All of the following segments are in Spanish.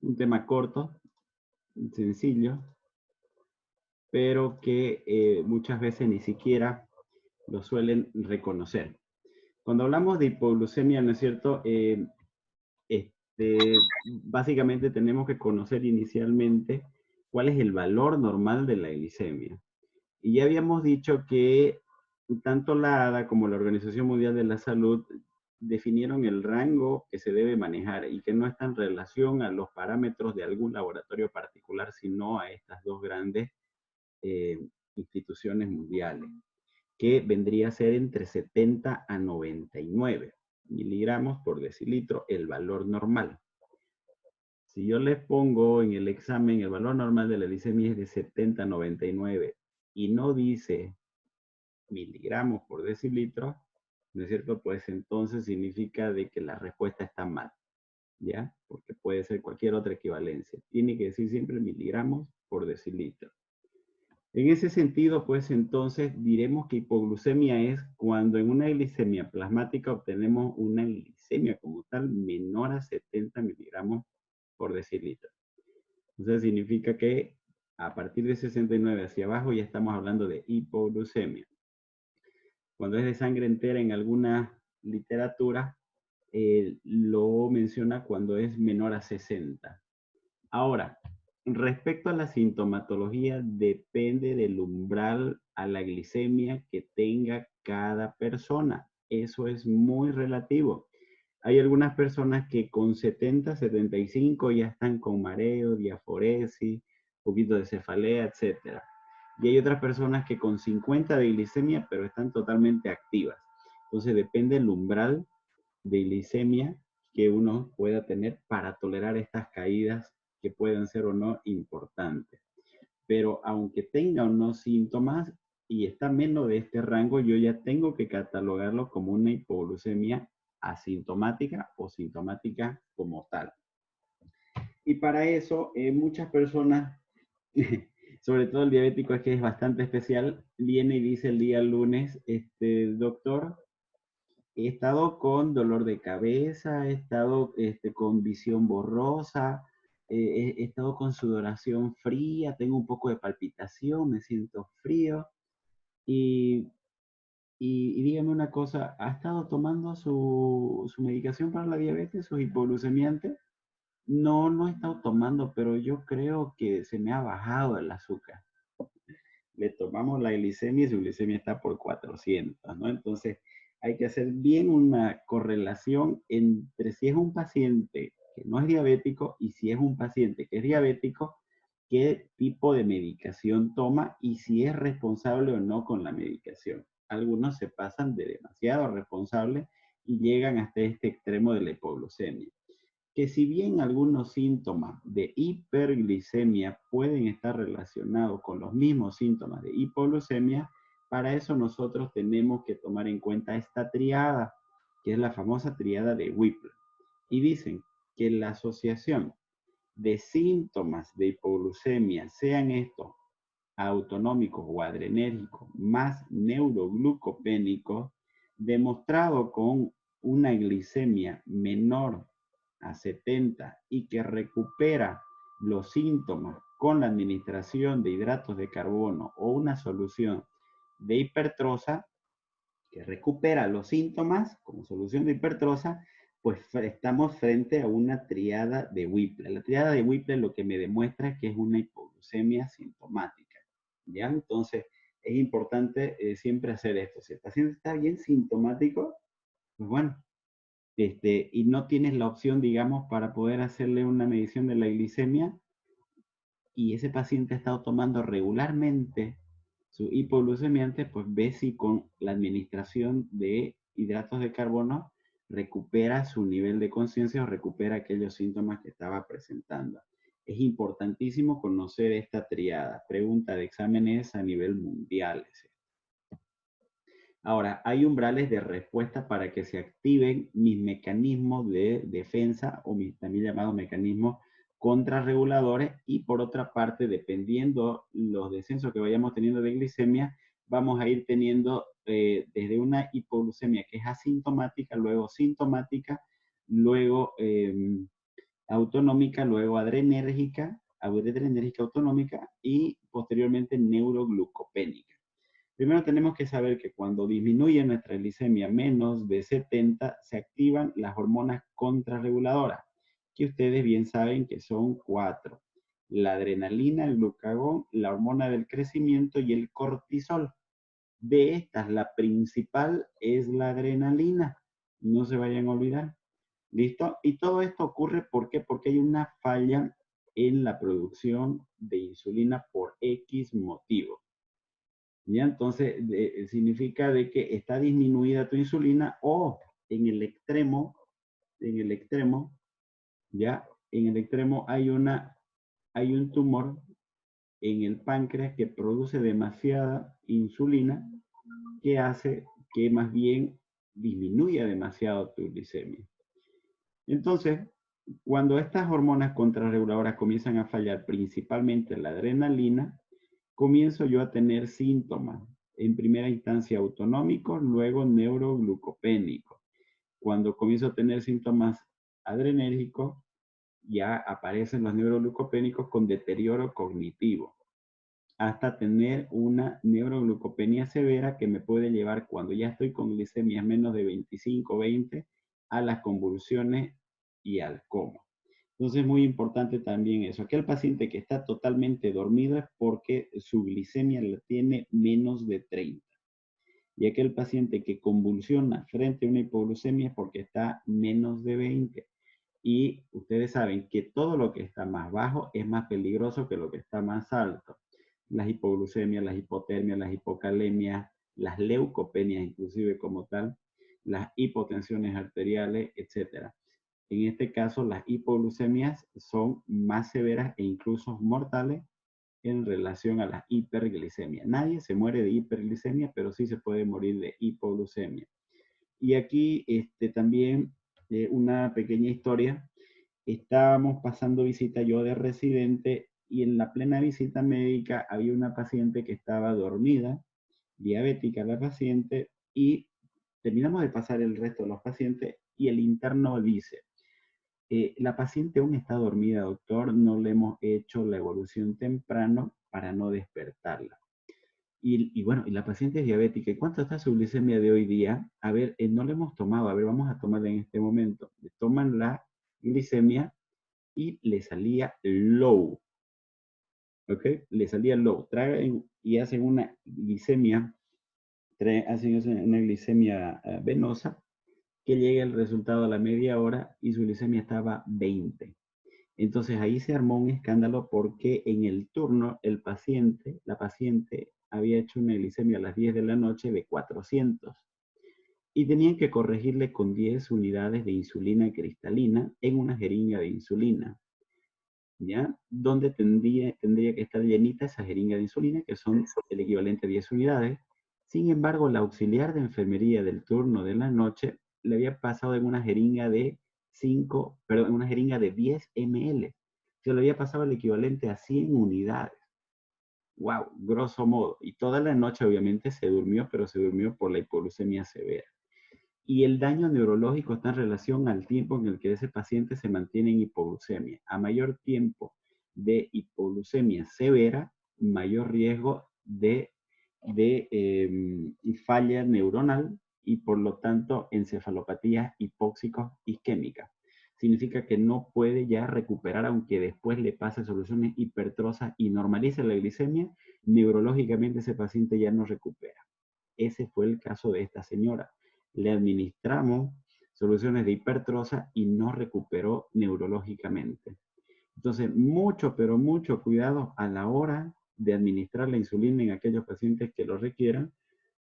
un tema corto, sencillo, pero que muchas veces ni siquiera lo suelen reconocer. Cuando hablamos de hipoglucemia, ¿no es cierto? Básicamente tenemos que conocer inicialmente cuál es el valor normal de la glicemia. Y ya habíamos dicho que tanto la ADA como la Organización Mundial de la Salud definieron el rango que se debe manejar y que no está en relación a los parámetros de algún laboratorio particular, sino a estas dos grandes eh, instituciones mundiales, que vendría a ser entre 70 a 99 miligramos por decilitro, el valor normal. Si yo les pongo en el examen el valor normal de la glicemia es de 70 a 99 y no dice miligramos por decilitro, ¿no es cierto? Pues entonces significa de que la respuesta está mal, ¿ya? Porque puede ser cualquier otra equivalencia. Tiene que decir siempre miligramos por decilitro. En ese sentido, pues entonces diremos que hipoglucemia es cuando en una glicemia plasmática obtenemos una glicemia como tal menor a 70 miligramos por decilitro. Entonces significa que a partir de 69 hacia abajo ya estamos hablando de hipoglucemia. Cuando es de sangre entera en alguna literatura, lo menciona cuando es menor a 60. Ahora, respecto a la sintomatología, depende del umbral a la glicemia que tenga cada persona. Eso es muy relativo. Hay algunas personas que con 70, 75 ya están con mareo, diaforesis, poquito de cefalea, etc. Y hay otras personas que con 50 de glicemia, pero están totalmente activas. Entonces depende el umbral de glicemia que uno pueda tener para tolerar estas caídas que pueden ser o no importantes. Pero aunque tenga o no síntomas y está menos de este rango, yo ya tengo que catalogarlo como una hipoglucemia asintomática o sintomática como tal. Y para eso, muchas personas, sobre todo el diabético, es que es bastante especial, viene y dice el día lunes, doctor, he estado con dolor de cabeza, he estado con visión borrosa, he estado con sudoración fría, tengo un poco de palpitación, me siento frío. Y, y dígame una cosa, ¿ha estado tomando su medicación para la diabetes, su hipoglucemiante? No, no he estado tomando, pero yo creo que se me ha bajado el azúcar. Le tomamos la glicemia y su glicemia está por 400, ¿no? Entonces, hay que hacer bien una correlación entre si es un paciente que no es diabético y si es un paciente que es diabético, qué tipo de medicación toma y si es responsable o no con la medicación. Algunos se pasan de demasiado responsable y llegan hasta este extremo de la hipoglucemia, que si bien algunos síntomas de hiperglicemia pueden estar relacionados con los mismos síntomas de hipoglucemia, para eso nosotros tenemos que tomar en cuenta esta triada, que es la famosa triada de Whipple. Y dicen que la asociación de síntomas de hipoglucemia, sean estos autonómicos o adrenérgicos más neuroglucopénicos, demostrado con una glicemia menor a 70 y que recupera los síntomas con la administración de hidratos de carbono o una solución de hipertrosa que recupera los síntomas como solución de hipertrosa, pues estamos frente a una triada de Whipple. La triada de Whipple lo que me demuestra es que es una hipoglucemia sintomática. ¿Ya? Entonces, es importante siempre hacer esto. Si el paciente está bien sintomático, pues bueno, y no tienes la opción, digamos, para poder hacerle una medición de la glicemia y ese paciente ha estado tomando regularmente su hipoglucemiante, pues ve si con la administración de hidratos de carbono recupera su nivel de conciencia o recupera aquellos síntomas que estaba presentando. Es importantísimo conocer esta triada. Pregunta de exámenes a nivel mundial. Ahora, hay umbrales de respuesta para que se activen mis mecanismos de defensa o mis también llamados mecanismos contrarreguladores y por otra parte, dependiendo los descensos que vayamos teniendo de glicemia, vamos a ir teniendo desde una hipoglucemia que es asintomática, luego sintomática, luego autonómica, luego adrenérgica autonómica y posteriormente neuroglucopénica. Primero tenemos que saber que cuando disminuye nuestra glicemia menos de 70, se activan las hormonas contrarreguladoras, que ustedes bien saben que son 4. La adrenalina, el glucagón, la hormona del crecimiento y el cortisol. De estas, la principal es la adrenalina. No se vayan a olvidar. ¿Listo? Y todo esto ocurre, ¿por qué? Porque hay una falla en la producción de insulina por X motivo. ¿Ya? Entonces, significa de que está disminuida tu insulina o en el extremo, ¿ya? En el extremo hay un tumor en el páncreas que produce demasiada insulina que hace que más bien disminuya demasiado tu glicemia. Entonces, cuando estas hormonas contrarreguladoras comienzan a fallar, principalmente la adrenalina, comienzo yo a tener síntomas. En primera instancia autonómicos, luego neuroglucopénicos. Cuando comienzo a tener síntomas adrenérgicos, ya aparecen los neuroglucopénicos con deterioro cognitivo, hasta tener una neuroglucopenia severa que me puede llevar, cuando ya estoy con glicemias menos de 25, 20, a las convulsiones y al coma. Entonces es muy importante también eso. Aquel paciente que está totalmente dormido es porque su glicemia la tiene menos de 30. Y aquel paciente que convulsiona frente a una hipoglucemia es porque está menos de 20. Y ustedes saben que todo lo que está más bajo es más peligroso que lo que está más alto. Las hipoglucemias, las hipotermias, las hipocalemias, las leucopenias inclusive como tal, las hipotensiones arteriales, etc. En este caso, las hipoglucemias son más severas e incluso mortales en relación a la hiperglicemia. Nadie se muere de hiperglicemia, pero sí se puede morir de hipoglucemia. Y aquí también una pequeña historia. Estábamos pasando visita yo de residente y en la plena visita médica había una paciente que estaba dormida, diabética la paciente, y terminamos de pasar el resto de los pacientes y el interno dice, la paciente aún está dormida, doctor, no le hemos hecho la evolución temprano para no despertarla. Y bueno, y la paciente es diabética. ¿Y cuánto está su glicemia de hoy día? A ver, no le hemos tomado. A ver, vamos a tomarla en este momento. Le toman la glicemia y le salía low. ¿Ok? Le salía low. Traen y hacen una glicemia, hacen una glicemia venosa que llega el resultado a la media hora y su glicemia estaba 20. Entonces ahí se armó un escándalo porque en el turno la paciente había hecho una glicemia a las 10 de la noche de 400 y tenían que corregirle con 10 unidades de insulina cristalina en una jeringa de insulina, ¿ya? Donde tendría que estar llenita esa jeringa de insulina, que son el equivalente a 10 unidades. Sin embargo, la auxiliar de enfermería del turno de la noche le había pasado en una jeringa de 10 ml. Se le había pasado el equivalente a 100 unidades. Wow, grosso modo. Y toda la noche obviamente se durmió, pero se durmió por la hipoglucemia severa. Y el daño neurológico está en relación al tiempo en el que ese paciente se mantiene en hipoglucemia. A mayor tiempo de hipoglucemia severa, mayor riesgo de falla neuronal y por lo tanto encefalopatías hipóxicos isquémicas. Significa que no puede ya recuperar, aunque después le pase soluciones hipertrosas y normalice la glicemia, neurológicamente ese paciente ya no recupera. Ese fue el caso de esta señora. Le administramos soluciones de hipertrosa y no recuperó neurológicamente. Entonces, mucho, pero mucho cuidado a la hora de administrar la insulina en aquellos pacientes que lo requieran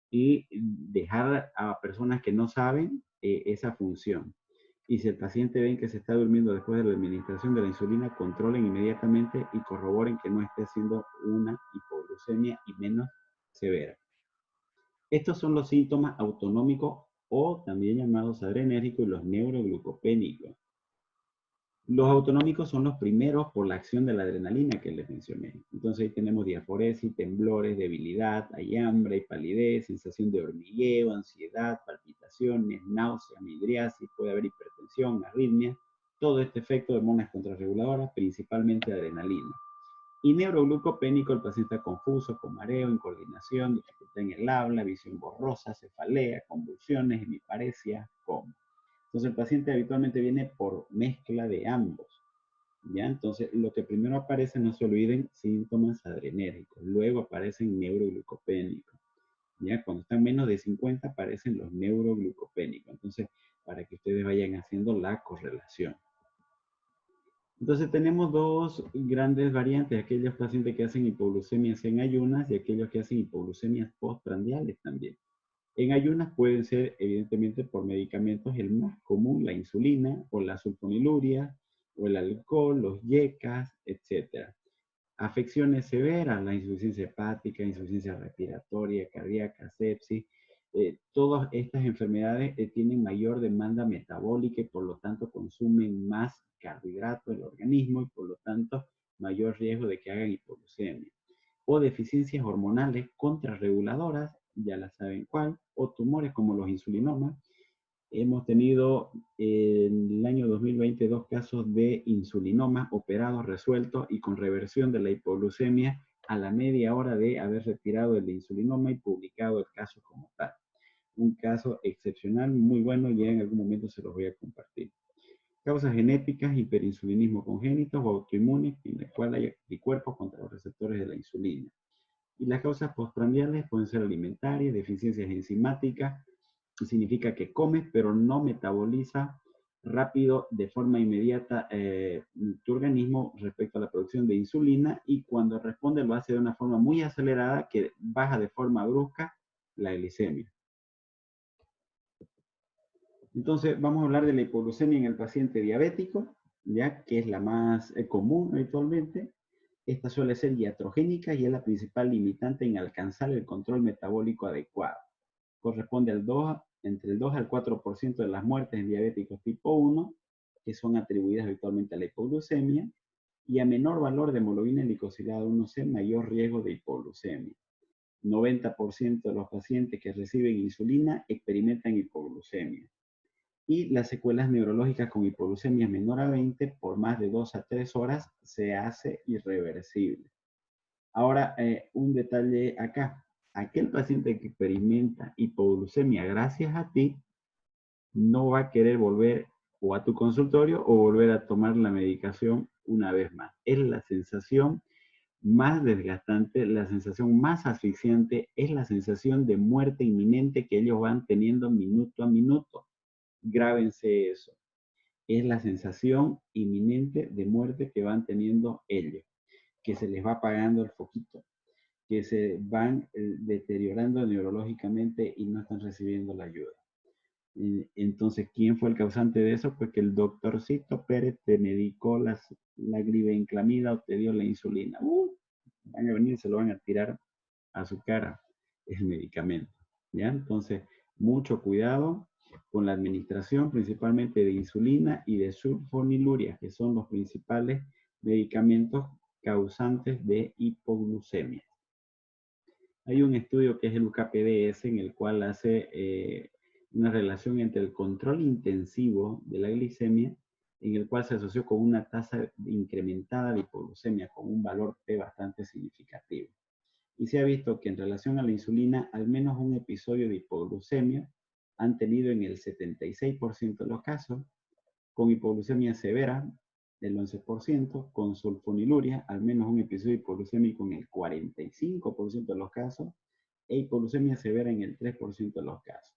y dejar a personas que no saben esa función. Y si el paciente ven que se está durmiendo después de la administración de la insulina, controlen inmediatamente y corroboren que no esté haciendo una hipoglucemia y menos severa. Estos son los síntomas autonómicos o también llamados adrenérgicos y los neuroglucopénicos. Los autonómicos son los primeros por la acción de la adrenalina que les mencioné. Entonces ahí tenemos diaforesis, temblores, debilidad, hay hambre, hay palidez, sensación de hormigueo, ansiedad, palpitaciones, náusea, midriasis, puede haber hipertensión, arritmia. todo este efecto de hormonas contrarreguladoras, principalmente adrenalina. Y neuroglucopénico, el paciente está confuso, con mareo, incoordinación, dificultad en el habla, visión borrosa, cefalea, convulsiones, hemiparesia, coma. Entonces el paciente habitualmente viene por mezcla de ambos. ¿Ya? Entonces, lo que primero aparece, no se olviden, síntomas adrenérgicos. Luego aparecen neuroglucopénicos. ¿Ya? Cuando están menos de 50 aparecen los neuroglucopénicos. Entonces, para que ustedes vayan haciendo la correlación. Entonces, tenemos dos grandes variantes. Aquellos pacientes que hacen hipoglucemias en ayunas y aquellos que hacen hipoglucemias postprandiales también. En ayunas pueden ser, evidentemente, por medicamentos el más común, la insulina o la sulfoniluria, o el alcohol, los yecas, etc. Afecciones severas, la insuficiencia hepática, insuficiencia respiratoria, cardíaca, sepsis, todas estas enfermedades tienen mayor demanda metabólica y por lo tanto consumen más carbohidratos del organismo y por lo tanto mayor riesgo de que hagan hipoglucemia. O deficiencias hormonales contrarreguladoras, ya la saben cuál, o tumores como los insulinomas. Hemos tenido en el año 2020 dos casos de insulinoma operados, resueltos y con reversión de la hipoglucemia a la media hora de haber retirado el insulinoma y publicado el caso como tal. Un caso excepcional, muy bueno, y en algún momento se los voy a compartir. Causas genéticas, hiperinsulinismo congénitos o autoinmunes, en el cual hay anticuerpos contra los receptores de la insulina. Y las causas postprandiales pueden ser alimentarias, deficiencias enzimáticas, que significa que comes pero no metaboliza rápido de forma inmediata tu organismo respecto a la producción de insulina y cuando responde lo hace de una forma muy acelerada que baja de forma brusca la glicemia. Entonces vamos a hablar de la hipoglucemia en el paciente diabético, ya que es la más común habitualmente. Esta suele ser iatrogénica y es la principal limitante en alcanzar el control metabólico adecuado. Corresponde al entre el 2 al 4% de las muertes en diabéticos tipo 1, que son atribuidas habitualmente a la hipoglucemia, y a menor valor de hemoglobina glicosilada 1C, mayor riesgo de hipoglucemia. 90% de los pacientes que reciben insulina experimentan hipoglucemia. Y las secuelas neurológicas con hipoglucemia menor a 20 por más de 2 a 3 horas se hace irreversible. Ahora, un detalle acá. Aquel paciente que experimenta hipoglucemia gracias a ti no va a querer volver o a tu consultorio o volver a tomar la medicación una vez más. Es la sensación más desgastante, la sensación más asfixiante, es la sensación de muerte inminente que ellos van teniendo minuto a minuto. Grábense eso. Es la sensación inminente de muerte que van teniendo ellos, que se les va apagando el foquito, que se van deteriorando neurológicamente y no están recibiendo la ayuda. Entonces, ¿quién fue el causante de eso? Pues que el doctorcito Pérez te medicó la glibenclamida o te dio la insulina. Van a venir y se lo van a tirar a su cara el medicamento. ¿Ya? Entonces, mucho cuidado con la administración, principalmente de insulina y de sulfoniluria, que son los principales medicamentos causantes de hipoglucemia. Hay un estudio que es el UKPDS en el cual hace una relación entre el control intensivo de la glicemia, en el cual se asoció con una tasa incrementada de hipoglucemia, con un valor P bastante significativo. Y se ha visto que en relación a la insulina, al menos un episodio de hipoglucemia han tenido en el 76% de los casos, con hipoglucemia severa, el 11%, con sulfoniluria, al menos un episodio hipoglucémico en el 45% de los casos, e hipoglucemia severa en el 3% de los casos.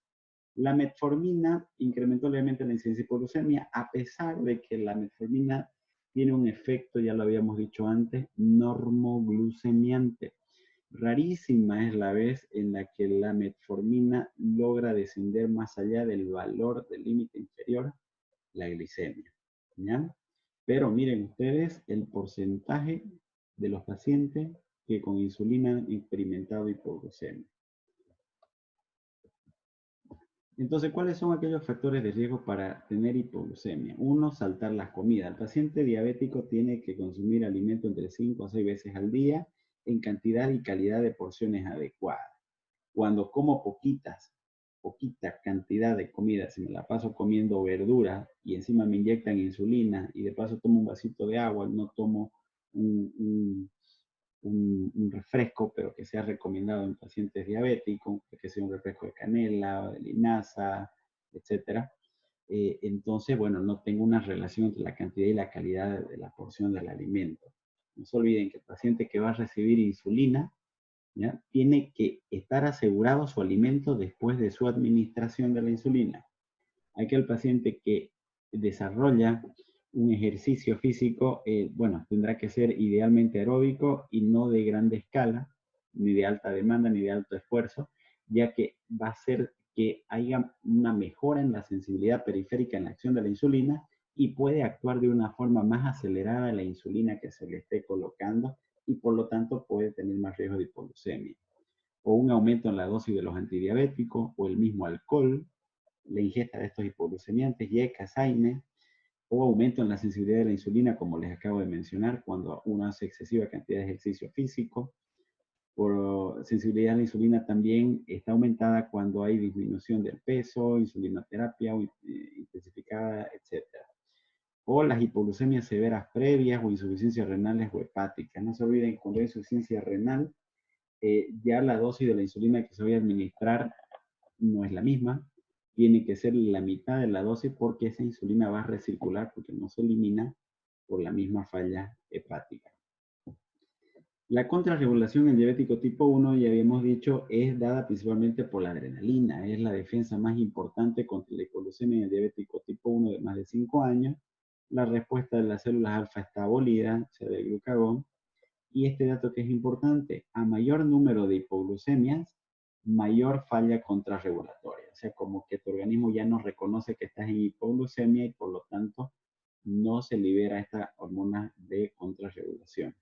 La metformina incrementó levemente la incidencia de hipoglucemia, a pesar de que la metformina tiene un efecto, ya lo habíamos dicho antes, normoglucemiante. Rarísima es la vez en la que la metformina logra descender más allá del valor del límite inferior la glicemia. ¿Ya? Pero miren ustedes el porcentaje de los pacientes que con insulina han experimentado hipoglucemia. Entonces, ¿cuáles son aquellos factores de riesgo para tener hipoglucemia? Uno, saltar las comidas. El paciente diabético tiene que consumir alimento entre 5 a 6 veces al día en cantidad y calidad de porciones adecuadas. Cuando como poquitas poquita cantidad de comida, si me la paso comiendo verdura y encima me inyectan insulina y de paso tomo un vasito de agua, no tomo un, un refresco, pero que sea recomendado en pacientes diabéticos, que sea un refresco de canela, de linaza, etcétera. Entonces, bueno, no tengo una relación entre la cantidad y la calidad de la porción del alimento. No se olviden que el paciente que va a recibir insulina, ¿ya? Tiene que estar asegurado su alimento después de su administración de la insulina. Aquel paciente que desarrolla un ejercicio físico, bueno, tendrá que ser idealmente aeróbico y no de grande escala, ni de alta demanda, ni de alto esfuerzo, ya que va a hacer que haya una mejora en la sensibilidad periférica en la acción de la insulina y puede actuar de una forma más acelerada la insulina que se le esté colocando y por lo tanto puede tener más riesgo de hipoglucemia. O un aumento en la dosis de los antidiabéticos o el mismo alcohol, la ingesta de estos hipoglucemiantes, IECA, SAIME, o aumento en la sensibilidad de la insulina, como les acabo de mencionar, cuando uno hace excesiva cantidad de ejercicio físico. Por sensibilidad a la insulina también está aumentada cuando hay disminución del peso, insulinoterapia intensificada, etc. O las hipoglucemias severas previas o insuficiencias renales o hepáticas. No se olviden, cuando hay insuficiencia renal, ya la dosis de la insulina que se va a administrar no es la misma, tiene que ser la mitad de la dosis porque esa insulina va a recircular porque no se elimina por la misma falla hepática. La contrarregulación en diabético tipo 1, ya habíamos dicho, es dada principalmente por la adrenalina. Es la defensa más importante contra la hipoglucemia en el diabético tipo 1 de más de 5 años. La respuesta de las células alfa está abolida, o sea, del glucagón. Y este dato que es importante, a mayor número de hipoglucemias, mayor falla contrarregulatoria. O sea, como que tu organismo ya no reconoce que estás en hipoglucemia y por lo tanto no se libera esta hormona de contrarregulación.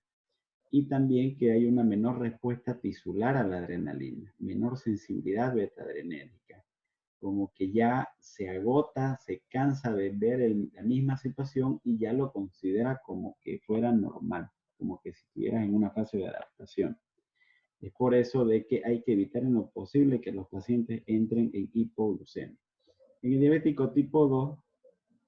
Y también que hay una menor respuesta tisular a la adrenalina, menor sensibilidad beta-adrenérgica. Como que ya se agota, se cansa de ver la misma situación y ya lo considera como que fuera normal, como que si estuvieras en una fase de adaptación. Es por eso de que hay que evitar en lo posible que los pacientes entren en hipoglucemia. En el diabético tipo 2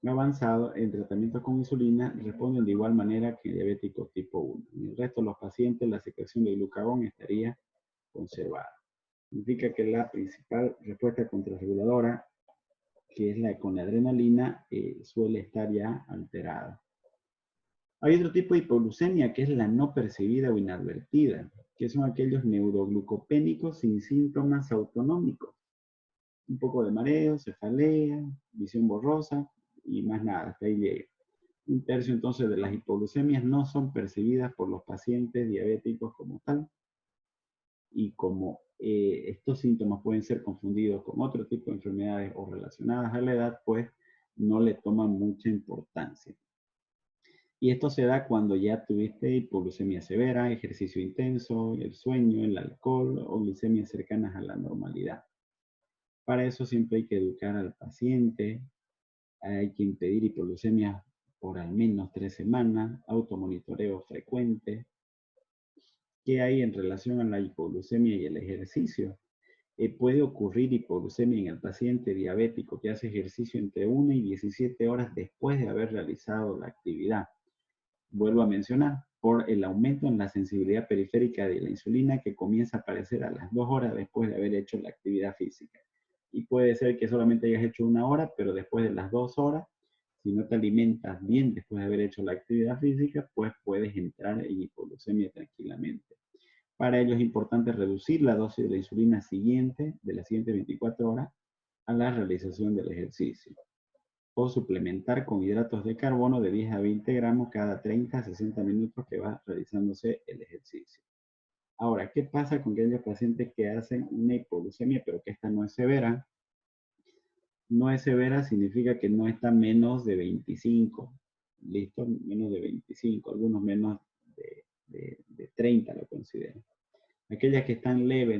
avanzado, el tratamiento con insulina responden de igual manera que el diabético tipo 1. En el resto de los pacientes, la secreción de glucagón estaría conservada. Significa que la principal respuesta contrarreguladora, que es la con la adrenalina, suele estar ya alterada. Hay otro tipo de hipoglucemia que es la no percibida o inadvertida, que son aquellos neuroglucopénicos sin síntomas autonómicos. Un poco de mareo, cefalea, visión borrosa y más nada, hasta ahí llega. Un tercio entonces de las hipoglucemias no son percibidas por los pacientes diabéticos como tal y como estos síntomas pueden ser confundidos con otro tipo de enfermedades o relacionadas a la edad, pues no le toman mucha importancia. Y esto se da cuando ya tuviste hipoglucemia severa, ejercicio intenso, el sueño, el alcohol o glicemias cercanas a la normalidad. Para eso siempre hay que educar al paciente, hay que impedir hipoglucemia por al menos 3 semanas, automonitoreo frecuente. ¿Qué hay en relación a la hipoglucemia y el ejercicio? Puede ocurrir hipoglucemia en el paciente diabético que hace ejercicio entre 1 y 17 horas después de haber realizado la actividad. Vuelvo a mencionar, por el aumento en la sensibilidad periférica de la insulina que comienza a aparecer a las 2 horas después de haber hecho la actividad física. Y puede ser que solamente hayas hecho 1 hora, pero después de las 2 horas, si no te alimentas bien después de haber hecho la actividad física, pues puedes entrar en hipoglucemia tranquilamente. Para ello es importante reducir la dosis de la insulina siguiente, de las siguientes 24 horas, a la realización del ejercicio. O suplementar con hidratos de carbono de 10 a 20 gramos cada 30 a 60 minutos que va realizándose el ejercicio. Ahora, ¿qué pasa con aquellos pacientes que hacen una hipoglucemia, pero que esta no es severa? No es severa significa que no está menos de 25. ¿Listo? Menos de 25, algunos menos de 30 lo consideran. Aquellas que están leve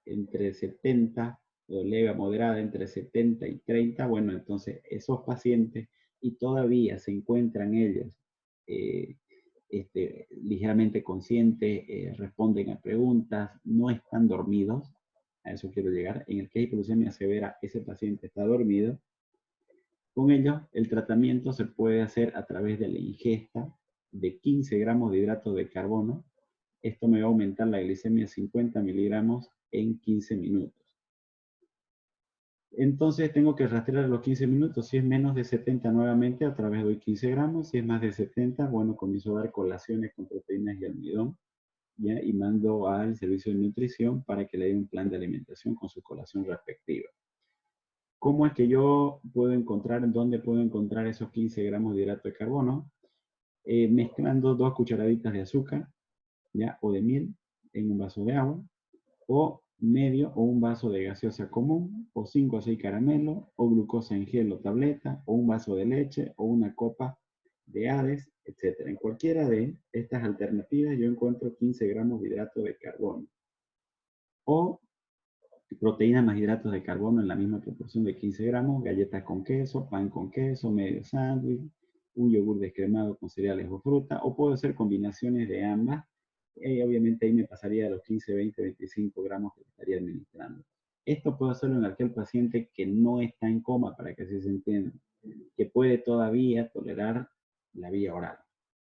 entre 70, o leve a moderada entre 70 y 30, bueno, entonces esos pacientes y todavía se encuentran ellos ligeramente conscientes, responden a preguntas, no están dormidos, a eso quiero llegar, en el que hay hipoglucemia severa, ese paciente está dormido. Con ello, el tratamiento se puede hacer a través de la ingesta de 15 gramos de hidratos de carbono. Esto me va a aumentar la glicemia a 50 miligramos en 15 minutos. Entonces tengo que rastrear a los 15 minutos. Si es menos de 70 nuevamente, a través de 15 gramos. Si es más de 70, bueno, comienzo a dar colaciones con proteínas y almidón, ¿ya? Y mando al servicio de nutrición para que le dé un plan de alimentación con su colación respectiva. ¿Cómo es que yo puedo encontrar, dónde puedo encontrar esos 15 gramos de hidrato de carbono? Mezclando 2 cucharaditas de azúcar, ¿ya? O de miel en un vaso de agua, o medio o un vaso de gaseosa común, o 5 o 6 caramelos, o glucosa en gel o tableta, o un vaso de leche, o una copa de Hades, etc. En cualquiera de estas alternativas yo encuentro 15 gramos de hidrato de carbono. O proteína más hidratos de carbono en la misma proporción de 15 gramos, galletas con queso, pan con queso, medio sándwich, un yogur descremado con cereales o fruta, o puedo hacer combinaciones de ambas. Obviamente ahí me pasaría de los 15, 20, 25 gramos que estaría administrando. Esto puedo hacerlo en aquel paciente que no está en coma, para que así se entienda, que puede todavía tolerar la vía oral,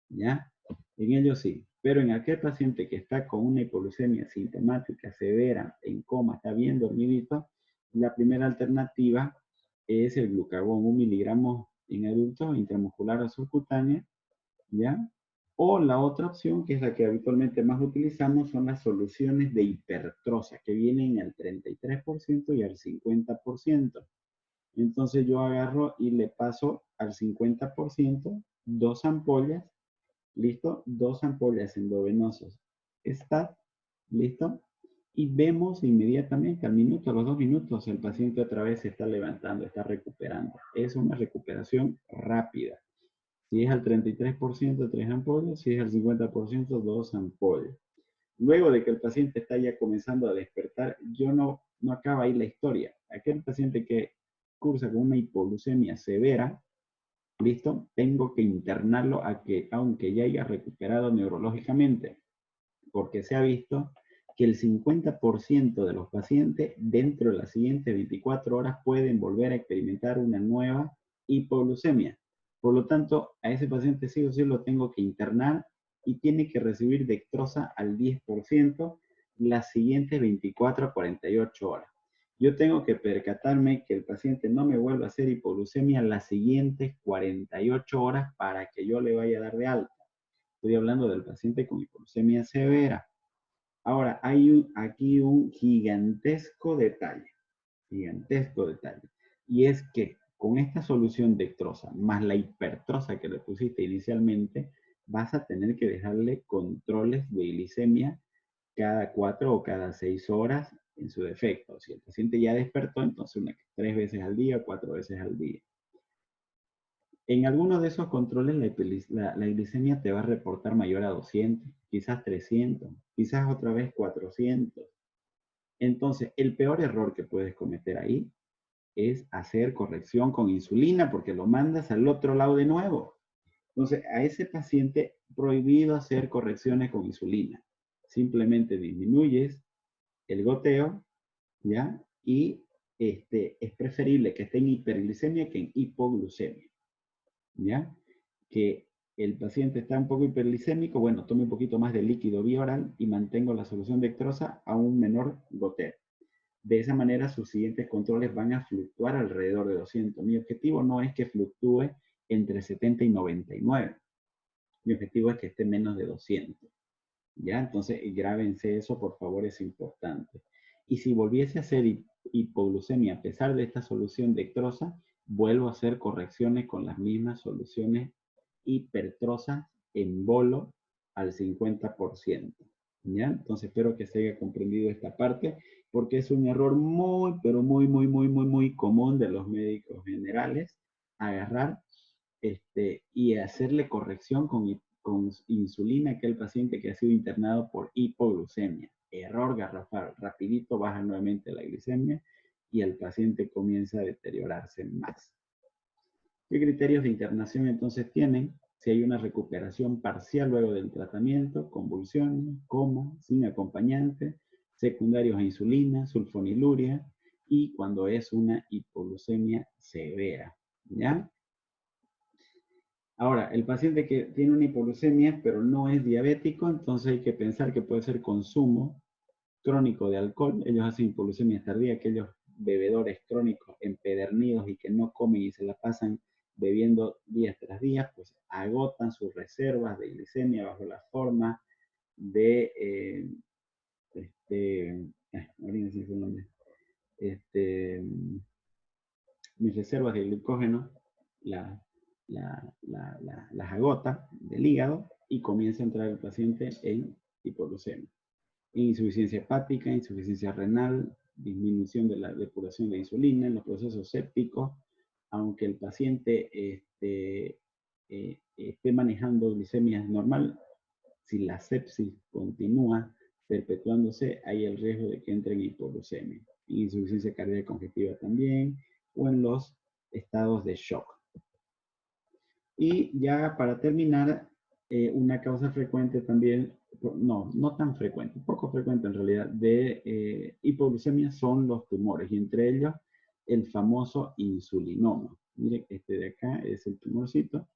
¿ya? En ello sí, pero en aquel paciente que está con una hipoglucemia sintomática severa, en coma, está bien dormidito, la primera alternativa es el glucagón, 1 miligramo en adultos, intramuscular o subcutánea, ¿ya? O la otra opción, que es la que habitualmente más utilizamos, son las soluciones de hipertrosa, que vienen al 33% y al 50%. Entonces yo agarro y le paso al 50% 2 ampollas, ¿listo? 2 ampollas endovenosos STAT, ¿listo? Y vemos inmediatamente al minuto, a los 2 minutos, el paciente otra vez se está levantando, está recuperando. Es una recuperación rápida. Si es al 33%, 3 ampollas. Si es al 50%, 2 ampollas. Luego de que el paciente está ya comenzando a despertar, no acaba ahí la historia. Aquel paciente que cursa con una hipoglucemia severa, ¿listo? Tengo que internarlo aunque ya haya recuperado neurológicamente, porque se ha visto que el 50% de los pacientes dentro de las siguientes 24 horas pueden volver a experimentar una nueva hipoglucemia. Por lo tanto, a ese paciente sí o sí lo tengo que internar y tiene que recibir dextrosa al 10% las siguientes 24 a 48 horas. Yo tengo que percatarme que el paciente no me vuelva a hacer hipoglucemia las siguientes 48 horas para que yo le vaya a dar de alta. Estoy hablando del paciente con hipoglucemia severa. Ahora, hay aquí un gigantesco detalle, y es que con esta solución dextrosa más la hipertrosa que le pusiste inicialmente, vas a tener que dejarle controles de glicemia cada 4 o cada 6 horas en su defecto. Si el paciente ya despertó, entonces 3 veces al día, 4 veces al día. En algunos de esos controles la glicemia te va a reportar mayor a 200, quizás 300, quizás otra vez 400. Entonces, el peor error que puedes cometer ahí es hacer corrección con insulina porque lo mandas al otro lado de nuevo. Entonces, a ese paciente prohibido hacer correcciones con insulina. Simplemente disminuyes el goteo, ¿ya? Y es preferible que esté en hiperglicemia que en hipoglucemia, ¿ya? Que el paciente está un poco hiperglicémico, bueno, tome un poquito más de líquido vía oral y mantengo la solución dextrosa a un menor goteo. De esa manera, sus siguientes controles van a fluctuar alrededor de 200. Mi objetivo no es que fluctúe entre 70 y 99. Mi objetivo es que esté menos de 200. ¿Ya? Entonces, grábense eso, por favor, es importante. Y si volviese a hacer hipoglucemia a pesar de esta solución dextrosa, vuelvo a hacer correcciones con las mismas soluciones hipertrosas en bolo al 50%. ¿Ya? Entonces, espero que se haya comprendido esta parte, porque es un error muy, pero muy común de los médicos generales, agarrar y hacerle corrección con insulina a aquel paciente que ha sido internado por hipoglucemia. Error garrafal. Rapidito baja nuevamente la glicemia y el paciente comienza a deteriorarse más. ¿Qué criterios de internación entonces tienen? Si hay una recuperación parcial luego del tratamiento, convulsiones, coma, sin acompañante, secundarios a insulina, sulfoniluria, y cuando es una hipoglucemia severa, ¿ya? Ahora, el paciente que tiene una hipoglucemia pero no es diabético, entonces hay que pensar que puede ser consumo crónico de alcohol. Ellos hacen hipoglucemia tardía, aquellos bebedores crónicos empedernidos y que no comen y se la pasan bebiendo día tras día, pues agotan sus reservas de glicemia bajo la forma de, ahorita sí fue el nombre, este, mis reservas de glucógeno, la, las agota del hígado y comienza a entrar el paciente en hipoglucemia. Insuficiencia hepática, insuficiencia renal, disminución de la depuración de insulina en los procesos sépticos, aunque el paciente esté manejando glicemia normal, si la sepsis continúa perpetuándose, hay el riesgo de que entre en hipoglucemia, insuficiencia cardíaca congestiva también, o en los estados de shock. Y ya para terminar, una causa frecuente también, no tan frecuente, poco frecuente en realidad, de hipoglucemia son los tumores, y entre ellos el famoso insulinoma. Mire, este de acá es el tumorcito,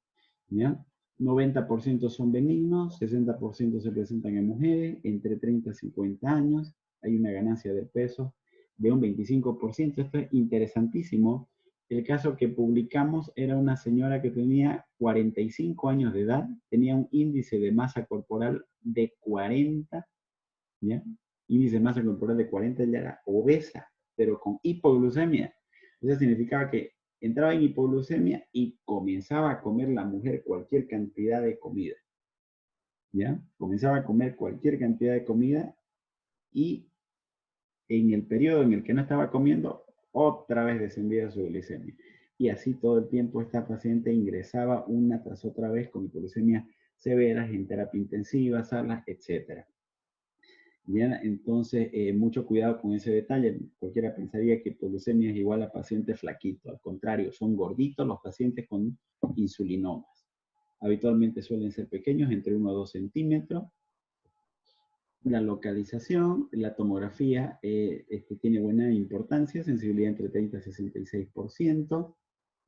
¿ya? 90% son benignos, 60% se presentan en mujeres entre 30 y 50 años, hay una ganancia de peso de un 25%. Esto es interesantísimo. El caso que publicamos era una señora que tenía 45 años de edad, tenía un índice de masa corporal de 40, ¿ya? Índice de masa corporal de 40, ya era obesa, pero con hipoglucemia. Eso significaba que entraba en hipoglucemia y comenzaba a comer la mujer cualquier cantidad de comida, ¿ya? Comenzaba a comer cualquier cantidad de comida y en el periodo en el que no estaba comiendo, otra vez descendía su glicemia. Y así todo el tiempo esta paciente ingresaba una tras otra vez con hipoglucemia severas en terapia intensiva, salas, etc. Bien, entonces mucho cuidado con ese detalle. Cualquiera pensaría que hipoglucemia es igual a paciente flaquito. Al contrario, son gorditos los pacientes con insulinomas. Habitualmente suelen ser pequeños, entre 1 o 2 centímetros. La localización, la tomografía tiene buena importancia, sensibilidad entre 30 y 66%.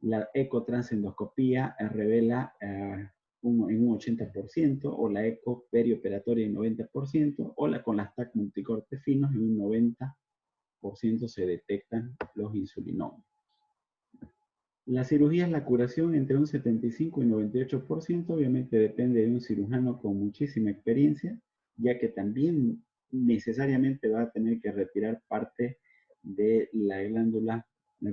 La ecotransendoscopía revela en un 80%, o la eco perioperatoria en 90%, o con las TAC multicortes finos en un 90% se detectan los insulinomas. La cirugía es la curación entre un 75 y 98%, obviamente depende de un cirujano con muchísima experiencia, ya que también necesariamente va a tener que retirar parte de la glándula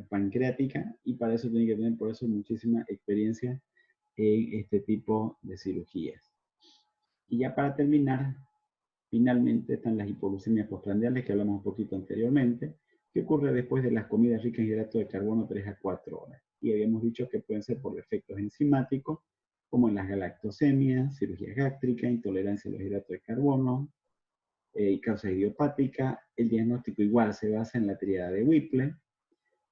pancreática, y para eso tiene que tener por eso muchísima experiencia en este tipo de cirugías. Y ya para terminar, finalmente están las hipoglucemias postprandiales que hablamos un poquito anteriormente, que ocurre después de las comidas ricas en hidratos de carbono 3 a 4 horas. Y habíamos dicho que pueden ser por efectos enzimáticos, como en las galactosemias, cirugía gástrica, intolerancia a los hidratos de carbono y causa idiopática. El diagnóstico igual se basa en la tríada de Whipple,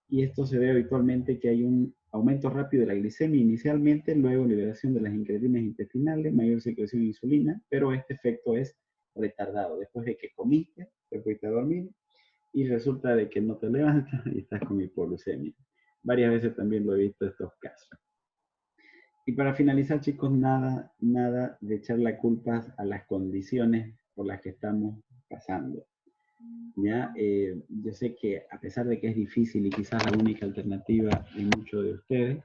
y esto se ve habitualmente que hay un aumento rápido de la glicemia inicialmente, luego liberación de las incretinas intestinales, mayor secreción de insulina, pero este efecto es retardado. Después de que comiste, te fuiste a dormir y resulta de que no te levantas y estás con hipoglucemia. Varias veces también lo he visto estos casos. Y para finalizar, chicos, nada de echar la culpa a las condiciones por las que estamos pasando. ¿Ya? Yo sé que a pesar de que es difícil y quizás la única alternativa de muchos de ustedes,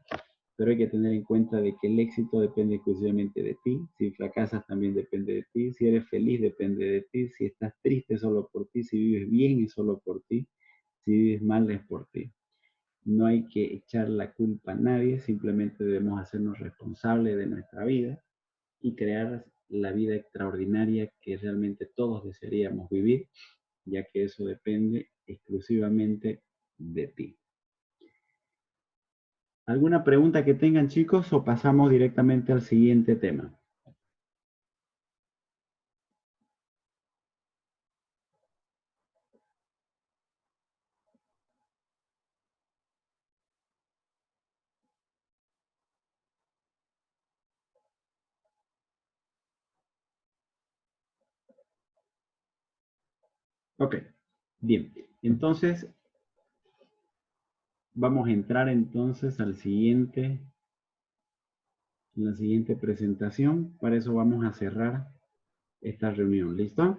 pero hay que tener en cuenta de que el éxito depende exclusivamente de ti. Si fracasas también depende de ti. Si eres feliz depende de ti. Si estás triste solo por ti. Si vives bien es solo por ti. Si vives mal es por ti. No hay que echar la culpa a nadie, simplemente debemos hacernos responsables de nuestra vida y crear la vida extraordinaria que realmente todos desearíamos vivir, ya que eso depende exclusivamente de ti. ¿Alguna pregunta que tengan, chicos, o pasamos directamente al siguiente tema? Ok, bien. Entonces, vamos a entrar entonces al siguiente, la siguiente presentación. Para eso vamos a cerrar esta reunión. ¿Listo?